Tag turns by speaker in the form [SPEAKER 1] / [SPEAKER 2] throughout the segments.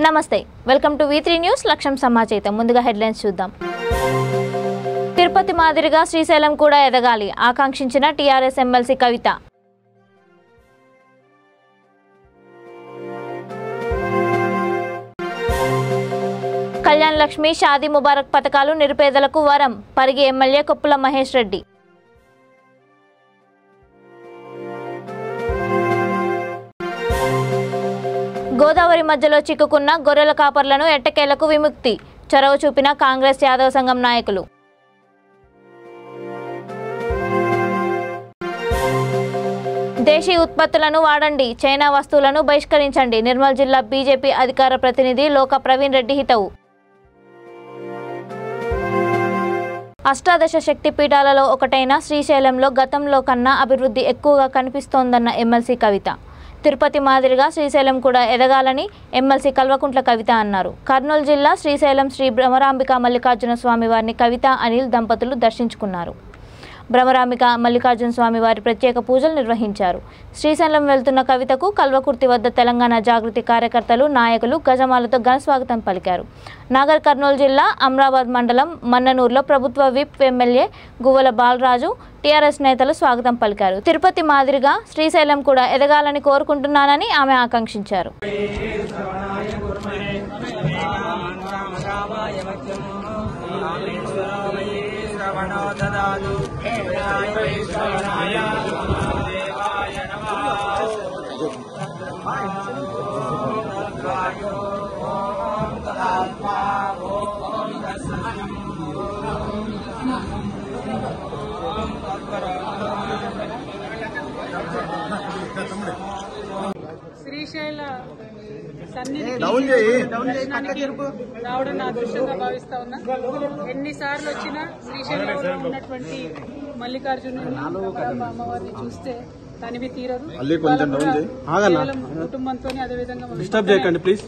[SPEAKER 1] నమస్తే welcome to V3 news లక్ష్యం సమాచారం ముందుగా హెడ్లైన్స్ చూద్దాం తిరుపతి మాదిరిగా శ్రీశైలం కూడా ఎదగాలి ఆకాంక్షించిన టీఆర్ఎస్ ఎమ్మెల్సీ కవిత కళ్యాణ్ లక్ష్మి షాదీ ముబారక్ పథకాలు నిరుపేదలకు వరం పరిగి ఎమ్మెల్యే కొప్పుల మహేష్ రెడ్డి గోదావరి మధ్యలో చిక్కుకున్న గొర్రెల కాపర్లను ఎట్టకేలకు విముక్తి చొరవ చూపిన కాంగ్రెస్ యాదవ సంఘం నాయకులు దేశీ ఉత్పత్తులను వాడండి చైనా వస్తువులను బహిష్కరించండి నిర్మల్ జిల్లా బీజేపీ అధికార ప్రతినిధి లోక ప్రవీణ్ రెడ్డి హితవు అష్టాదశ శక్తి పీఠాలలో ఒకటైన శ్రీశైలంలో గతంలో కన్నా అభివృద్ధి ఎక్కువగా కనిపిస్తోందన్న ఎమ్మెల్సీ కవిత తిరుపతి మాదిరిగా శ్రీశైలం కూడా ఎదగాలని ఎమ్మెల్సీ కల్వకుంట్ల కవిత అన్నారు కర్నూలు జిల్లా శ్రీశైలం శ్రీ భ్రమరాంబిక మల్లికార్జున స్వామి వారిని కవిత అనిల్ దంపతులు దర్శించుకున్నారు భ్రమరాంబిక మల్లికార్జున స్వామి వారి ప్రత్యేక పూజలు నిర్వహించారు శ్రీశైలం వెళ్తున్న కవితకు కల్వకుర్తి వద్ద తెలంగాణ జాగృతి కార్యకర్తలు నాయకులు గజమాలతో ఘనస్వాగతం పలికారు నాగర్ కర్నూలు జిల్లా అమ్రాబాద్ మండలం మన్ననూరులో ప్రభుత్వ whip MLA Guvvala Balaraju TRS నేతలు స్వాగతం పలికారు తిరుపతి మాదిరిగా శ్రీశైలం కూడా ఎదగాలని కోరుకుంటున్నానని ఆమె ఆకాంక్షించారు
[SPEAKER 2] శ్రీశైల దర్శనానికి రావడం నా అదృష్టంగా భావిస్తా ఉన్నా ఎన్నిసార్లు వచ్చినా శ్రీశైలంలో ఉన్నటువంటి మల్లికార్జును అమ్మవారిని చూస్తే తనివి తీరదు కేవలం కుటుంబంతో అదేవిధంగా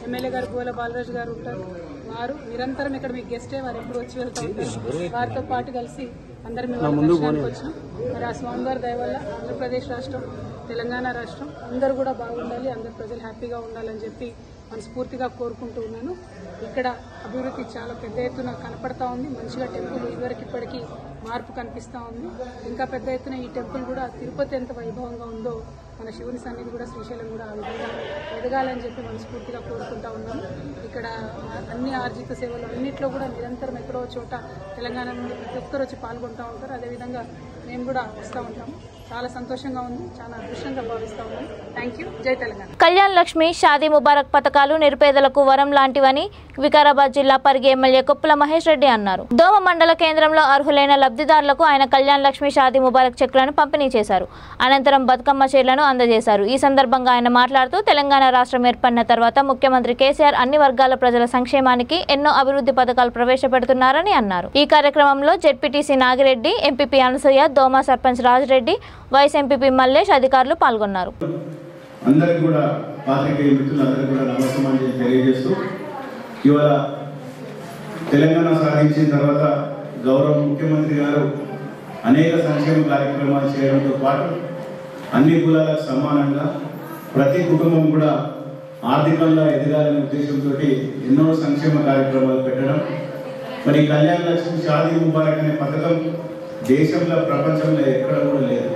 [SPEAKER 2] ఎమ్మెల్యే గారు గోల బాలరాజు గారు ఉంటారు వారు నిరంతరం ఇక్కడ మీకు గెస్టే వారు ఎప్పుడు వచ్చి వెళ్తూ ఉంటారు వారితో పాటు కలిసి అందరు మేము దర్శనానికి వచ్చినాం మరి ఆ స్వామివారి దయ వల్ల ఆంధ్రప్రదేశ్ రాష్ట్రం తెలంగాణ రాష్ట్రం అందరూ కూడా బాగుండాలి అందరు ప్రజలు హ్యాపీగా ఉండాలని చెప్పి మనస్ఫూర్తిగా కోరుకుంటూ ఉన్నాను ఇక్కడ అభివృద్ధి చాలా పెద్ద ఎత్తున కనపడతా ఉంది మంచిగా టెంపుల్ ఇదివరకు ఇప్పటికీ మార్పు కనిపిస్తూ ఉంది ఇంకా పెద్ద ఎత్తున ఈ టెంపుల్ కూడా తిరుపతి ఎంత వైభవంగా ఉందో మన శివుని సన్నిధి కూడా శ్రీశైలం కూడా ఆ విధంగా ఎదగాలని చెప్పి మనస్ఫూర్తిగా కోరుకుంటా ఉన్నాము ఇక్కడ అన్ని ఆర్జిత సేవలు అన్నింటిలో కూడా నిరంతరం ఎక్కడో చోట తెలంగాణ నుండి ప్రతి ఒక్కరు వచ్చి పాల్గొంటూ ఉంటారు అదేవిధంగా మేము కూడా వస్తూ ఉంటాము చాలా సంతోషంగా ఉంది చాలా అదృష్టంగా భావిస్తా ఉన్నాను థ్యాంక్ యూ జై తెలంగాణ
[SPEAKER 1] కళ్యాణ్ లక్ష్మి షాదీ ముబారక్ పథకాలు నిరుపేదలకు వరం లాంటివని వికారాబాద్ జిల్లా పరిగి ఎమ్మెల్యే కొప్పుల మహేష్ రెడ్డి అన్నారు దోమ మండల కేంద్రంలో అర్హులైన లబ్ధిదారులకు ఆయన కళ్యాణ్ లక్ష్మి షాదీ ముబారక్ చెక్కులను పంపిణీ చేశారు అనంతరం బతుకమ్మ చీరలను అందజేశారు ఈ సందర్భంగా ఆయన మాట్లాడుతూ తెలంగాణ రాష్ట్రం ఏర్పడిన తర్వాత ముఖ్యమంత్రి కేసీఆర్ అన్ని వర్గాల ప్రజల సంక్షేమానికి ఎన్నో అభివృద్ధి పథకాలు ప్రవేశపెడుతున్నారని అన్నారు ఈ కార్యక్రమంలో జెడ్పీటీసీ నాగిరెడ్డి ఎంపీపీ అనసూయ దోమ సర్పంచ్ రాజరెడ్డి వైస్ ఎంపీపీ మల్లేష్ అధికారులు పాల్గొన్నారు
[SPEAKER 3] అందరికీ కూడా పాత్రికేయ మిత్రులందరికీ కూడా నమస్కారం తెలియజేస్తూ ఇవాళ తెలంగాణ సాధించిన తర్వాత గౌరవ ముఖ్యమంత్రి గారు అనేక సంక్షేమ కార్యక్రమాలు చేయడంతో పాటు అన్ని కులాలకు సమానంగా ప్రతి కుటుంబం కూడా ఆర్థికంగా ఎదగాలనే ఉద్దేశంతో ఎన్నో సంక్షేమ కార్యక్రమాలు పెట్టడం మరి కళ్యాణ్ లక్ష్మి షాదీ ముబారక్ అనే పథకం దేశంలో ప్రపంచంలో ఎక్కడ కూడా లేదు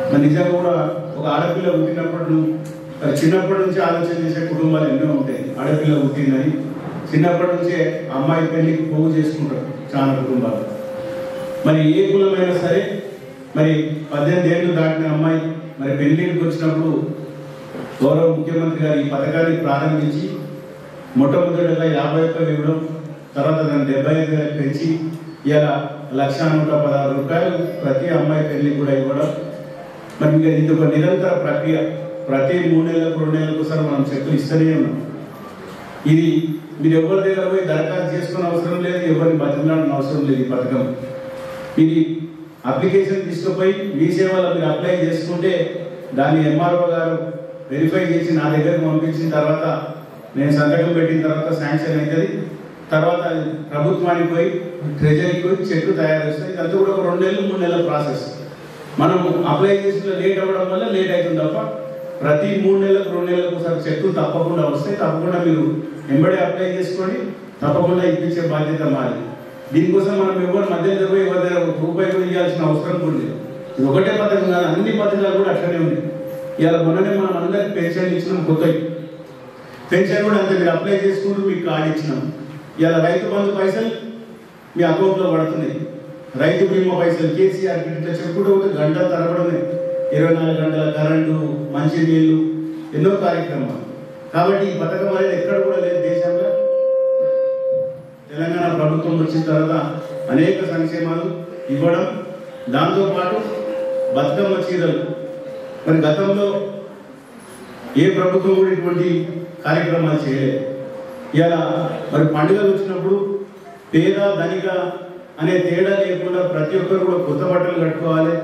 [SPEAKER 3] మరి నిజంగా కూడా ఒక ఆడపిల్ల పుట్టినప్పుడు చిన్నప్పటి నుంచి ఆలోచన చేసే కుటుంబాలు ఎన్నో ఉంటాయి ఆడపిల్ల పుట్టిందని చిన్నప్పటి నుంచే అమ్మాయి పెళ్లికి పోగు చేసుకుంటారు చాలా కుటుంబాలు మరి ఏ కులమైనా సరే మరి 18 ఏళ్ళు దాటిన అమ్మాయి మరి పెళ్లికి వచ్చినప్పుడు గౌరవ ముఖ్యమంత్రి గారు ఈ పథకాన్ని ప్రారంభించి మొట్టమొదటిగా 51 ఇవ్వడం తర్వాత దాన్ని 75 పెంచి ఇలా 1,116 రూపాయలు ప్రతి అమ్మాయి పెళ్లికి కూడా ఇవ్వడం మరి ఇంకా ఇది ఒక నిరంతర ప్రక్రియ ప్రతి 3 నెలలకు 2 నెలలకు ఒకసారి మనం చెక్కులు ఇస్తూనే ఉన్నాం ఇది మీరు ఎవరి దగ్గర పోయి దరఖాస్తు చేసుకునే అవసరం లేదు ఎవరిని బతిలాడని అవసరం లేదు ఈ పథకం ఇది అప్లికేషన్ తీసుకుపోయి మీ సేవలో మీరు అప్లై చేసుకుంటే దాన్ని ఎంఆర్ఓ గారు వెరిఫై చేసి నా దగ్గరకు పంపించిన తర్వాత నేను సంతకం పెట్టిన తర్వాత శాంక్షన్ అవుతుంది తర్వాత ప్రభుత్వానికి పోయి ట్రెజరీకి పోయి చెక్కు తయారు చేస్తుంది ఇదంతా కూడా ఒక 2 నెలలు 3 నెలల ప్రాసెస్ మనం అప్లై చేసిన లేట్ అవ్వడం వల్ల లేట్ అవుతుంది తప్ప ప్రతి 3 నెలలకు 2 నెలలకు ఒకసారి చెక్కులు తప్పకుండా వస్తాయి. తప్పకుండా మీరు వెంబడే అప్లై చేసుకొని తప్పకుండా ఇప్పించే బాధ్యత మాది. దీనికోసం మనం ఎవరు మధ్య పోయి ఎవరి దగ్గర రూపాయి కూడా ఇవ్వాల్సిన అవసరం కూడా లేదు. ఇది ఒకటే పథకం కాదు, అన్ని పథకాలు కూడా అట్లనే ఉంది. ఇవాళ మొన్ననే మనం అందరికి పెన్షన్ ఇచ్చినాం, కొత్తవి పెన్షన్ కూడా అంతే. మీరు అప్లై చేసుకుంటూ మీకు కార్డు ఇచ్చినాం. ఇవాళ రైతు బంధు పైసలు మీ అకౌంట్లో పడుతున్నాయి. రైతు బీమా పైసలు కేసీఆర్ ఇట్లా చెప్పుకుంటూ గంటల తరబడి 24 గంటల కరెంటు, మంచి నీళ్లు, ఎన్నో కార్యక్రమాలు. కాబట్టి ఈ పథకం అనేది ఎక్కడ కూడా లేదు దేశంలో. తెలంగాణ ప్రభుత్వం వచ్చిన తర్వాత అనేక సంక్షేమాలు ఇవ్వడం, దాంతోపాటు బతుకమ్మ చీరలు. మరి గతంలో ఏ ప్రభుత్వం కూడా ఇటువంటి కార్యక్రమాలు చేయలేదు. ఇలా మరి పండుగలు వచ్చినప్పుడు పేద ధనిక అనే తేడా లేకుండా ప్రతి ఒక్కరు కూడా కొత్త బట్టలు కట్టుకోవాలి,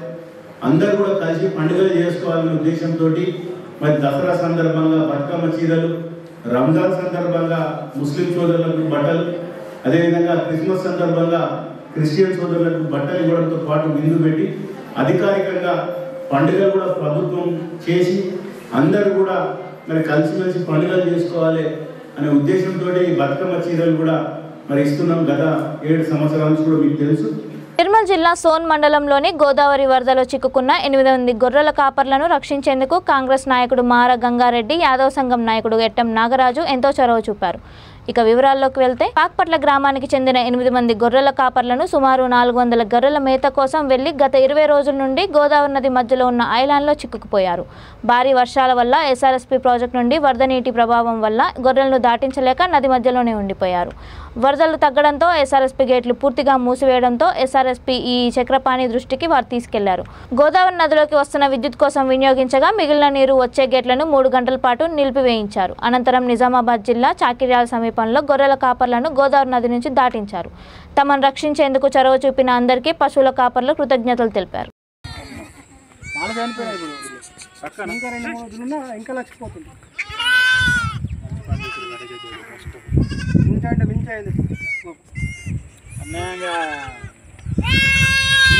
[SPEAKER 3] అందరూ కూడా కలిసి పండుగలు చేసుకోవాలనే ఉద్దేశంతో మరి దసరా సందర్భంగా బతుకమ్మ చీరలు, రంజాన్ సందర్భంగా ముస్లిం సోదరులకు బట్టలు, అదేవిధంగా క్రిస్మస్ సందర్భంగా క్రిస్టియన్ సోదరులకు బట్టలు ఇవ్వడంతో పాటు విందు పెట్టి అధికారికంగా పండుగలు కూడా ప్రభుత్వం చేసి అందరూ కూడా మరి కలిసిమెలిసి పండుగలు చేసుకోవాలి అనే ఉద్దేశంతో ఈ బతుకమ్మ చీరలు కూడా మరి ఇస్తున్నాం. గత 7 సంవత్సరాల నుంచి కూడా మీకు తెలుసు.
[SPEAKER 1] నిర్మల్ జిల్లా సోన్ మండలంలోని గోదావరి వరదలో చిక్కుకున్న 8 మంది గొర్రెల కాపర్లను రక్షించేందుకు కాంగ్రెస్ నాయకుడు మార గంగారెడ్డి, యాదవ్ సంఘం నాయకుడు ఎట్టం నాగరాజు ఎంతో చొరవ చూపారు. ఇక వివరాల్లోకి వెళ్తే పాక్పట్ల గ్రామానికి చెందిన 8 మంది గొర్రెల కాపర్లను సుమారు 400 గొర్రెల మేత కోసం వెళ్లి గత 20 రోజుల నుండి గోదావరి నది మధ్యలో ఉన్న ఐలాండ్లో చిక్కుకుపోయారు. భారీ వర్షాల వల్ల ఎస్ఆర్ఎస్పీ ప్రాజెక్టు నుండి వరద నీటి ప్రభావం వల్ల గొర్రెలను దాటించలేక నది మధ్యలోనే ఉండిపోయారు. వరదలు తగ్గడంతో ఎస్ఆర్ఎస్పీ గేట్లు పూర్తిగా మూసివేయడంతో ఎస్ఆర్ఎస్పీ ఈ చక్రపాణి దృష్టికి వారు తీసుకెళ్లారు. గోదావరి నదిలోకి వస్తున్న విద్యుత్ కోసం వినియోగించగా మిగిలిన నీరు వచ్చే గేట్లను 3 గంటల పాటు నిలిపివేయించారు. అనంతరం నిజామాబాద్ జిల్లా చాకిర్యాల సమీపంలో గొర్రెల కాపర్లను గోదావరి నది నుంచి దాటించారు. తమను రక్షించేందుకు చొరవ చూపిన అందరికీ పశువుల కాపర్లు కృతజ్ఞతలు తెలిపారు.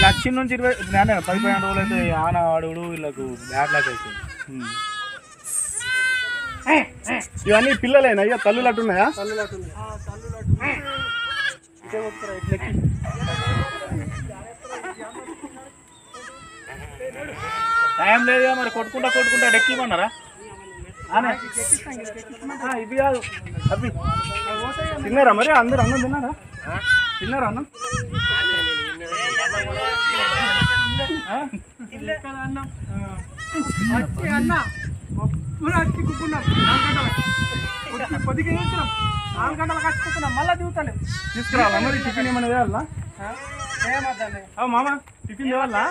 [SPEAKER 4] లక్ష నుంచి 15 రోజులు అయితే ఆన అడుగుడు వీళ్ళకు బ్యాడ్ లాక్ అవుతుంది. ఇవన్నీ పిల్లలేనా? అయ్యా తల్లులు అట్టున్నాయా? టైం లేదుగా మరి, కొట్టుకుంటా డెక్కిమన్నారా? ఇవి కాదు అవి తిన్నారా మరి? అందరు అన్నం తిన్నారా? అన్నం తీసుకురావాలా మరి? టిఫిన్ ఏమైనా వేయాలా? మామ టిఫిన్ తేవాలా?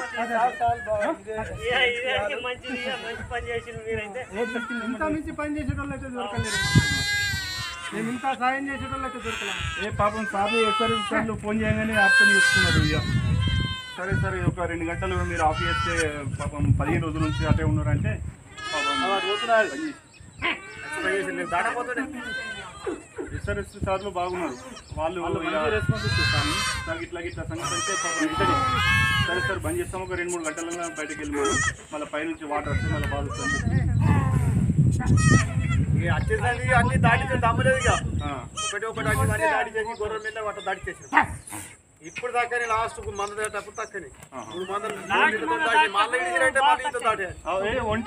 [SPEAKER 4] ఇంత మించి పని చేసేటోళ్ళు అయితే దొరకలేదు, మేము ఇంత సాయం చేసేటోళ్ళు అయితే దొరకలేదు. పాపం సార్లు ఒకసారి ఫోన్ చేయగానే అర్థం చూస్తున్నారు. ఇక సరే ఒక 2 గంటలు మీరు ఆఫ్ చేస్తే పాపం 15 రోజుల నుంచి అటే ఉన్నారంటే ఎస్ఆర్ఎస్ సార్లు బాగున్నారు. వాళ్ళు రెస్పాన్స్ ఇస్తాను నాకు ఇట్లా సంగతి అంటే పాపం సరే సార్ బంద్ చేస్తాము, ఒక 2-3 గంటలలో బయటకు వెళ్ళిపోయాను. మళ్ళీ పైనుంచి వాటర్ వస్తే మళ్ళీ బాగా వస్తుంది. వచ్చేసరికి అన్ని దాటి తమ్మలేదు. ఇక ఒకటి అన్ని దాడి చేసి గొర్రెల మీద వాటర్ దాడి చేసి ఇప్పుడు దాకా లాస్ట్ మంద దాటప్పుడు తక్కని 1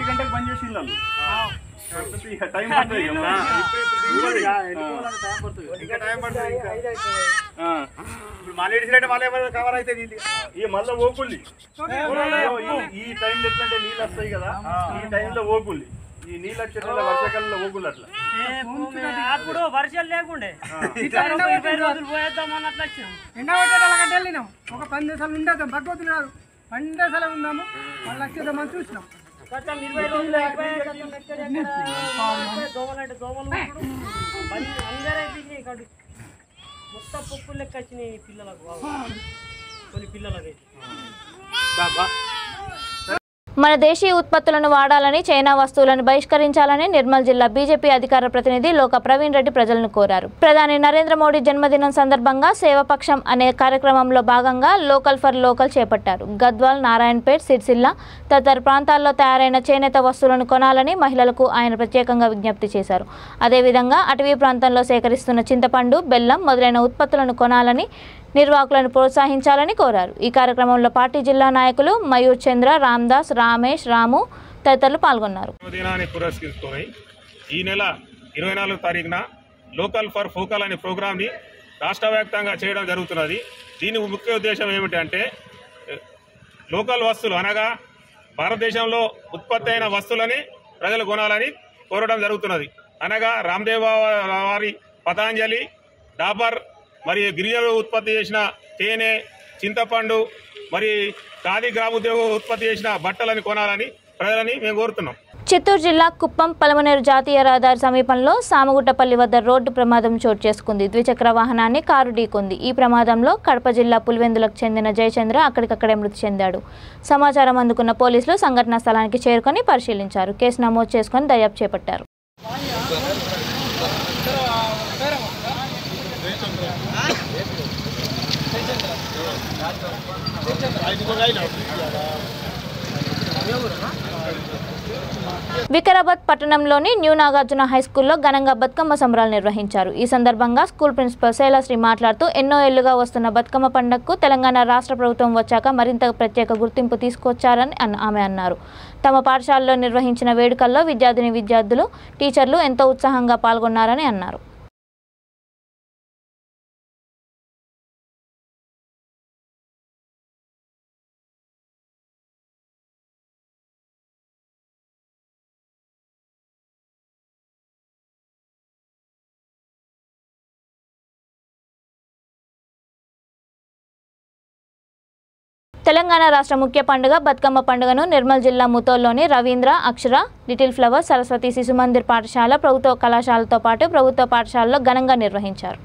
[SPEAKER 4] గంటకు బంద్ చేసి టైం పడుతుంది. ఇప్పుడు మళ్ళీ ఇడిసినట్టే మళ్ళీ కవర్ అవుతుంది. ఇక మళ్ళీ ఓకుల్లి ఈ టైంలో ఎట్లంటే నీళ్ళు వస్తాయి కదా, ఈ టైంలో ఓకుల్లి ఈ నీళ్ళు వచ్చే వర్షాకాలంలో ఓకులు అట్లా
[SPEAKER 5] అప్పుడు వర్షాలు లేకుండే 20 రోజులు పోయేద్దామని అట్లా వచ్చాం. ఎండబెట్టేటోళ్ళకంటే వెళ్ళినాం. ఒక 10 దేశాలు ఉండేద్దాం, భగవతులు కాదు 12 దేశాలు ఉందాము, వాళ్ళు వచ్చేద్దామని చూసినాం. 20 రోజులు దోమలంటే దోమలు అందరూ అయిపోయినాయి. మొత్తం పొక్కులు లెక్క వచ్చినాయి పిల్లలకు, కొన్ని పిల్లలకి.
[SPEAKER 1] మన దేశీయ ఉత్పత్తులను వాడాలని, చైనా వస్తువులను బహిష్కరించాలని నిర్మల్ జిల్లా బీజేపీ అధికార ప్రతినిధి లోక ప్రవీణ్ రెడ్డి ప్రజలను కోరారు. ప్రధాని నరేంద్ర మోడీ జన్మదినం సందర్భంగా సేవపక్షం అనే కార్యక్రమంలో భాగంగా లోకల్ ఫర్ లోకల్ చేపట్టారు. గద్వాల్, నారాయణపేట్, సిరిసిల్ల తదితర ప్రాంతాల్లో తయారైన చేనేత వస్తువులను కొనాలని మహిళలకు ఆయన ప్రత్యేకంగా విజ్ఞప్తి చేశారు. అదేవిధంగా అటవీ ప్రాంతంలో సేకరిస్తున్న చింతపండు, బెల్లం మొదలైన ఉత్పత్తులను కొనాలని, నిర్వాహకులను ప్రోత్సహించాలని కోరారు. ఈ కార్యక్రమంలో పార్టీ జిల్లా నాయకులు మయూర్ చంద్ర, రామ్దాస్, రామేష్, రాము తదితరులు పాల్గొన్నారు.
[SPEAKER 6] దినాన్ని పురస్కరించుకొని ఈ నెల 24వ తారీఖున లోకల్ ఫర్ ఫోకల్ అనే ప్రోగ్రామ్ని రాష్ట్ర వ్యాప్తంగా చేయడం జరుగుతున్నది. దీని ముఖ్య ఉద్దేశం ఏమిటంటే లోకల్ వస్తువులు అనగా భారతదేశంలో ఉత్పత్తి అయిన వస్తువులని ప్రజలు కొనాలని కోరడం జరుగుతున్నది. అనగా రామ్దేవ్ వారి పతాంజలి, డాబర్ మరియు గిరిజనులు ఉత్పత్తి చేసిన తేనె, చింతపండు మరి ఖాదీ గ్రామోద్యోగ ఉత్పత్తి చేసిన బట్టలని కొనాలని ప్రజలని మేము కోరుతున్నాం.
[SPEAKER 1] చిత్తూరు జిల్లా కుప్పం పలమనేరు జాతీయ రహదారి సమీపంలో సామగుట్టపల్లి వద్ద రోడ్డు ప్రమాదం చోటు చేసుకుంది. ద్విచక్ర వాహనాన్ని కారు ఢీకొంది. ఈ ప్రమాదంలో కడప జిల్లా పులివెందులకు చెందిన జయచంద్ర అక్కడికక్కడే మృతి చెందాడు. సమాచారం అందుకున్న పోలీసులు సంఘటనా స్థలానికి చేరుకొని పరిశీలించారు. కేసు నమోదు చేసుకుని దర్యాప్తు చేపట్టారు. వికారాబాద్ పట్టణంలోని న్యూ నాగార్జున హైస్కూల్లో ఘనంగా బతుకమ్మ సంబరాలు నిర్వహించారు. ఈ సందర్భంగా స్కూల్ ప్రిన్సిపల్ శైలశ్రీ మాట్లాడుతూ ఎన్నో ఏళ్లుగా వస్తున్న బతుకమ్మ పండుగకు తెలంగాణ రాష్ట్ర ప్రభుత్వం వచ్చాక మరింత ప్రత్యేక గుర్తింపు తీసుకొచ్చారని ఆమె అన్నారు. తమ పాఠశాలలో నిర్వహించిన వేడుకల్లో విద్యార్థులు, టీచర్లు ఎంతో ఉత్సాహంగా పాల్గొన్నారని అన్నారు. తెలంగాణ రాష్ట్ర ముఖ్య పండుగ బతుకమ్మ పండుగను నిర్మల్ జిల్లా ముతోల్లోని రవీంద్ర, అక్షర, లిటిల్ ఫ్లవర్, సరస్వతి శిశు మందిర్ పాఠశాల, ప్రభుత్వ కళాశాలతో పాటు ప్రభుత్వ పాఠశాలలో ఘనంగా నిర్వహించారు.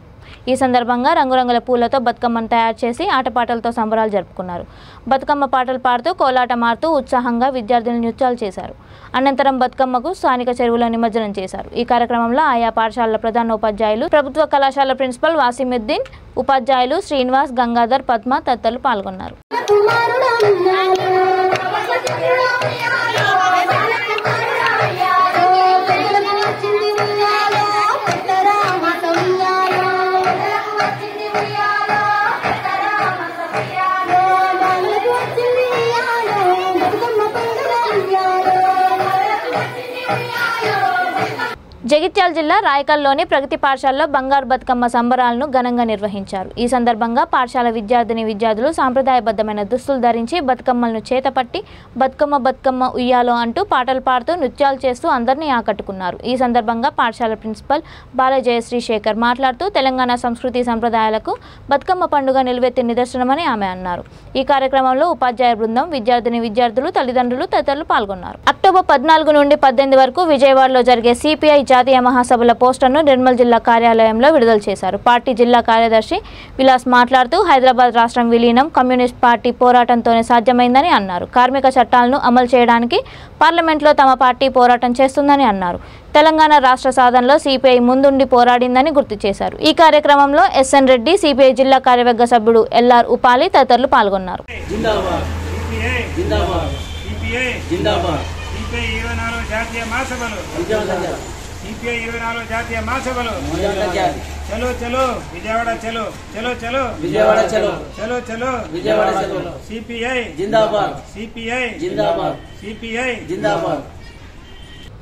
[SPEAKER 1] ఈ సందర్భంగా రంగురంగుల పూలతో బతుకమ్మను తయారు చేసి ఆటపాటలతో సంబరాలు జరుపుకున్నారు. బతుకమ్మ పాటలు పాడుతూ కోలాటం ఆడుతూ ఉత్సాహంగా విద్యార్థులు నృత్యాలు చేశారు. అనంతరం బతుకమ్మకు స్థానిక చెరువులో నిమజ్జనం చేశారు. ఈ కార్యక్రమంలో ఆయా పాఠశాలల ప్రధానోపాధ్యాయులు, ప్రభుత్వ కళాశాల ప్రిన్సిపల్ వాసిముద్దీన్, ఉపాధ్యాయులు శ్రీనివాస్, గంగాధర్, పద్మ తదితరులు పాల్గొన్నారు. జగిత్యాల జిల్లా రాయకల్లోని ప్రగతి పాఠశాలలో బంగారు బతుకమ్మ సంబరాలను ఘనంగా నిర్వహించారు. ఈ సందర్భంగా పాఠశాల విద్యార్థులు సాంప్రదాయబద్ధమైన దుస్తులు ధరించి బతుకమ్మలను చేతపట్టి బతుకమ్మ ఉయ్యాలో అంటూ పాటలు పాడుతూ నృత్యాలు చేస్తూ అందరినీ ఆకట్టుకున్నారు. ఈ సందర్భంగా పాఠశాల ప్రిన్సిపల్ బాలజయశ్రీ శేఖర్ మాట్లాడుతూ తెలంగాణ సంస్కృతి సంప్రదాయాలకు బతుకమ్మ పండుగ నిలువెత్తి నిదర్శనమని ఆమె అన్నారు. ఈ కార్యక్రమంలో ఉపాధ్యాయ బృందం, విద్యార్థులు, తల్లిదండ్రులు తదితరులు పాల్గొన్నారు. అక్టోబర్ 14 నుండి 18 వరకు విజయవాడలో జరిగే సిపిఐ జాతీయ మహాసభల పోస్టర్ను నిర్మల్ జిల్లా కార్యాలయంలో విడుదల చేశారు. పార్టీ జిల్లా కార్యదర్శి విలాస్ మాట్లాడుతూ హైదరాబాద్ రాష్ట్రం విలీనం కమ్యూనిస్ట్ పార్టీ పోరాటంతోనే సాధ్యమైందని అన్నారు. కార్మిక చట్టాలను అమలు చేయడానికి పార్లమెంట్లో తమ పార్టీ పోరాటం చేస్తుందని అన్నారు. తెలంగాణ రాష్ట్ర సాధనలో సిపిఐ ముందుండి పోరాడిందని గుర్తు చేశారు. ఈ కార్యక్రమంలో ఎస్ఎన్ రెడ్డి, సిపిఐ జిల్లా కార్యవర్గ సభ్యుడు ఎల్ఆర్ ఉపాలి తదితరులు పాల్గొన్నారు.
[SPEAKER 6] సిపిఐ 24 జాతీయ మహాసభలు చలో చలో విజయవాడ చలో చలో చలో విజయవాడ చలో చలో చలో విజయవాడ చలో సిపిఐ జిందాబాద్ సిపిఐ జిందాబాద్ సిపిఐ జిందాబాద్.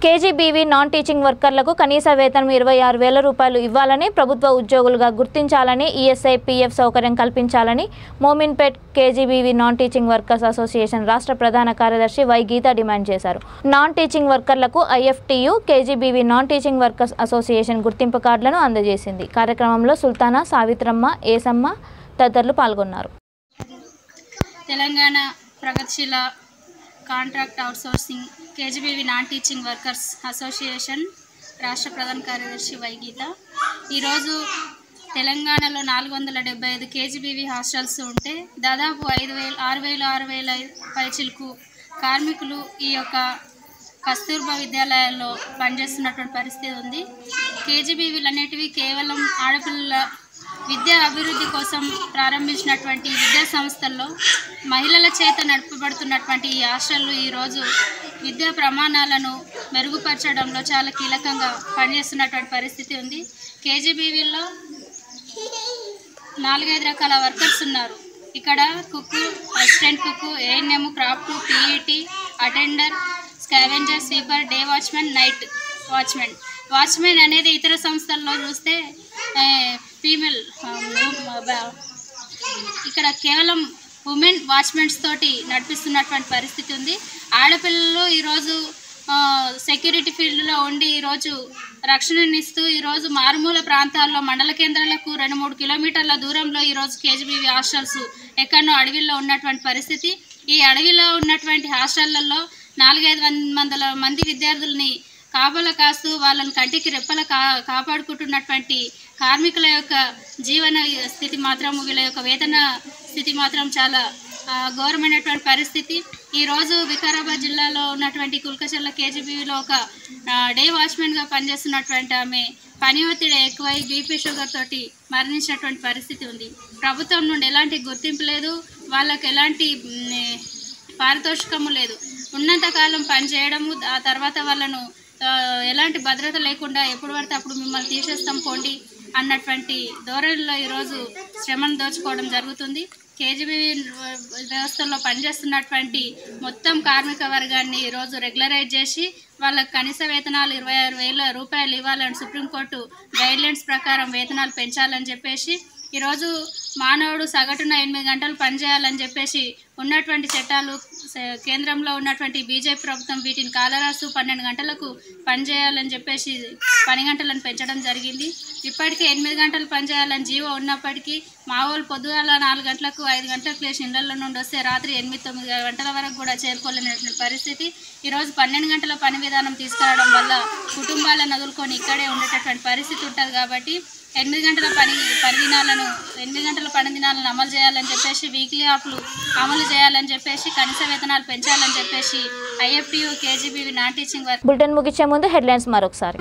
[SPEAKER 1] కేజీబీవీ నాన్ టీచింగ్ వర్కర్లకు కనీస వేతనం 26,000 రూపాయలు ఇవ్వాలని, ప్రభుత్వ ఉద్యోగులుగా గుర్తించాలని, ఈఎస్ఐ, పీఎఫ్ సౌకర్యం కల్పించాలని Mominpet KGBV non teaching workers association రాష్ట్ర ప్రధాన కార్యదర్శి వై గీత డిమాండ్ చేశారు. నాన్ టీచింగ్ వర్కర్లకు IFTU, KGBV non teaching workers association గుర్తింపు కార్డులను అందజేసింది. కార్యక్రమంలో సుల్తానా, సావిత్రమ్మ, ఏసమ్మ తదితరులు పాల్గొన్నారు.
[SPEAKER 7] తెలంగాణ ప్రగతిశీల contract outsourcing KGBV non teaching workers association రాష్ట్ర ప్రధాన కార్యదర్శి వై గీత. ఈరోజు తెలంగాణలో 475 కేజీబీవీ హాస్టల్స్ ఉంటే దాదాపు 6,000 పైచిలకు కార్మికులు ఈ యొక్క కస్తూర్బా విద్యాలయాల్లో పనిచేస్తున్నటువంటి పరిస్థితి ఉంది. కేజీబీవీలు అనేటివి కేవలం ఆడపిల్లల విద్యా అభివృద్ధి కోసం ప్రారంభించినటువంటి విద్యా సంస్థల్లో మహిళల చేత నడపబడుతున్నటువంటి ఈ హాస్టళ్ళు ఈరోజు విద్యా ప్రమాణాలను మెరుగుపరచడంలో చాలా కీలకంగా పనిచేస్తున్నటువంటి పరిస్థితి ఉంది. కేజీబీవీల్లో 4-5 రకాల వర్కర్స్ ఉన్నారు. ఇక్కడ cook, assistant cook, ANM, craft, PET, attender, scavenger, sweeper, day watchmen, night watchmen. Watchmen అనేది ఇతర సంస్థల్లో చూస్తే ఫీమేల్, ఇక్కడ కేవలం ఉమెన్ వాచ్మెన్స్ తోటి నడిపిస్తున్నటువంటి పరిస్థితి ఉంది. ఆడపిల్లలు ఈరోజు సెక్యూరిటీ ఫీల్డ్లో ఉండి ఈరోజు రక్షణనిస్తూ ఈరోజు మారుమూల ప్రాంతాల్లో మండల కేంద్రాలకు 2-3 కిలోమీటర్ల దూరంలో ఈరోజు కేజీబీవీ హాస్టల్స్ ఎక్కడో అడవిలో ఉన్నటువంటి పరిస్థితి. ఈ అడవిలో ఉన్నటువంటి హాస్టళ్లలో 400-500 మంది విద్యార్థుల్ని కాపలా కాస్తూ వాళ్ళని కంటికి రెప్పల కాపాడుకుంటున్నటువంటి కార్మికుల యొక్క జీవన స్థితి మాత్రం, వీళ్ళ యొక్క వేతన స్థితి మాత్రం చాలా ఘోరమైనటువంటి పరిస్థితి. ఈరోజు వికారాబాద్ జిల్లాలో ఉన్నటువంటి కుల్కచర్ల కేజీబీవీలో ఒక డే వాచ్మెన్గా పనిచేస్తున్నటువంటి ఆమె పని ఒత్తిడి ఎక్కువై బీపీ షుగర్ తోటి మరణించినటువంటి పరిస్థితి ఉంది. ప్రభుత్వం నుండి ఎలాంటి గుర్తింపు లేదు, వాళ్ళకి ఎలాంటి పారితోషికము లేదు. ఉన్నంతకాలం పనిచేయడము, ఆ తర్వాత వాళ్ళను ఎలాంటి భద్రత లేకుండా ఎప్పుడు పడితే అప్పుడు మిమ్మల్ని తీసేస్తాం పోండి అన్నటువంటి ధోరణిలో ఈరోజు శ్రమను దోచుకోవడం జరుగుతుంది. కేజీబీవీ వ్యవస్థలో పనిచేస్తున్నటువంటి మొత్తం కార్మిక వర్గాన్ని ఈరోజు రెగ్యులరైజ్ చేసి వాళ్ళకు కనీస వేతనాలు 26,000 రూపాయలు ఇవ్వాలని సుప్రీంకోర్టు గైడ్లైన్స్ ప్రకారం వేతనాలు పెంచాలని చెప్పేసి ఈరోజు మానవుడు సగటున 8 గంటలు పనిచేయాలని చెప్పేసి ఉన్నటువంటి చట్టాలు, కేంద్రంలో ఉన్నటువంటి బీజేపీ ప్రభుత్వం వీటిని కాలరాసు 12 గంటలకు పనిచేయాలని చెప్పేసి పని గంటలను పెంచడం జరిగింది. ఇప్పటికే 8 గంటలు పనిచేయాలని జీవో ఉన్నప్పటికీ మా వాళ్ళు పొద్దుగాల 4 గంటలకు 5 గంటలకు లేచి ఇళ్లలో నుండి వస్తే రాత్రి 8-9 గంటల వరకు కూడా చేరుకోలేనటువంటి పరిస్థితి. ఈరోజు 12 గంటల పని విధానం తీసుకురావడం వల్ల కుటుంబాలను వదులుకొని ఇక్కడే ఉండేటటువంటి పరిస్థితి ఉంటుంది. కాబట్టి 8 గంటల పని దినాలను అమలు చేయాలని చెప్పేసి, వీక్లీ ఆఫ్లు అమలు చేయాలని చెప్పేసి, కనీస వేతనాలు పెంచాలని చెప్పేసి IFTU KGBV non teaching work.
[SPEAKER 1] Bulletin ముగించే ముందు హెడ్లైన్స్ మరొకసారి.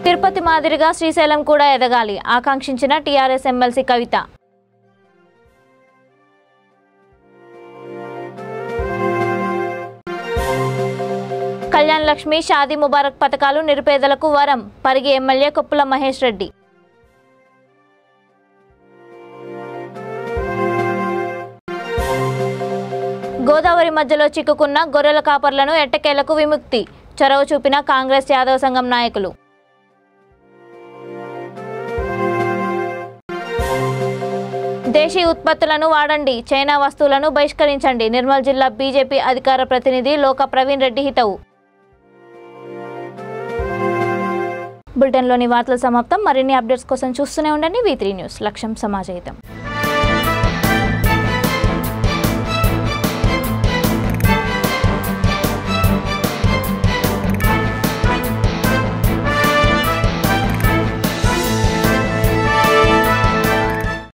[SPEAKER 1] తిరుపతి మాదిరిగా శ్రీశైలం కూడా ఎదగాలి, ఆకాంక్షించిన టీఆర్ఎస్ ఎమ్మెల్సీ కవిత. కళ్యాణ్ లక్ష్మి, షాదీ ముబారక్ పథకాలు నిరుపేదలకు వరం, పరిగి ఎమ్మెల్యే కొప్పుల మహేష్ రెడ్డి. గోదావరి మధ్యలో చిక్కుకున్న గొర్రెల కాపర్లను ఎట్టకేలకు విముక్తి, చొరవ చూపిన కాంగ్రెస్ యాదవ సంఘం నాయకులు. దేశీ ఉత్పత్తులను వాడండి, చైనా వస్తువులను బహిష్కరించండి, నిర్మల్ జిల్లా బీజేపీ అధికార ప్రతినిధి లోక ప్రవీణ్ రెడ్డి హితవు. బులెటిన్లోని వార్తలు సమాప్తం. మరిన్ని అప్డేట్స్ కోసం చూస్తూనే ఉండండి V3 న్యూస్. లక్ష్యం సమాజహితం.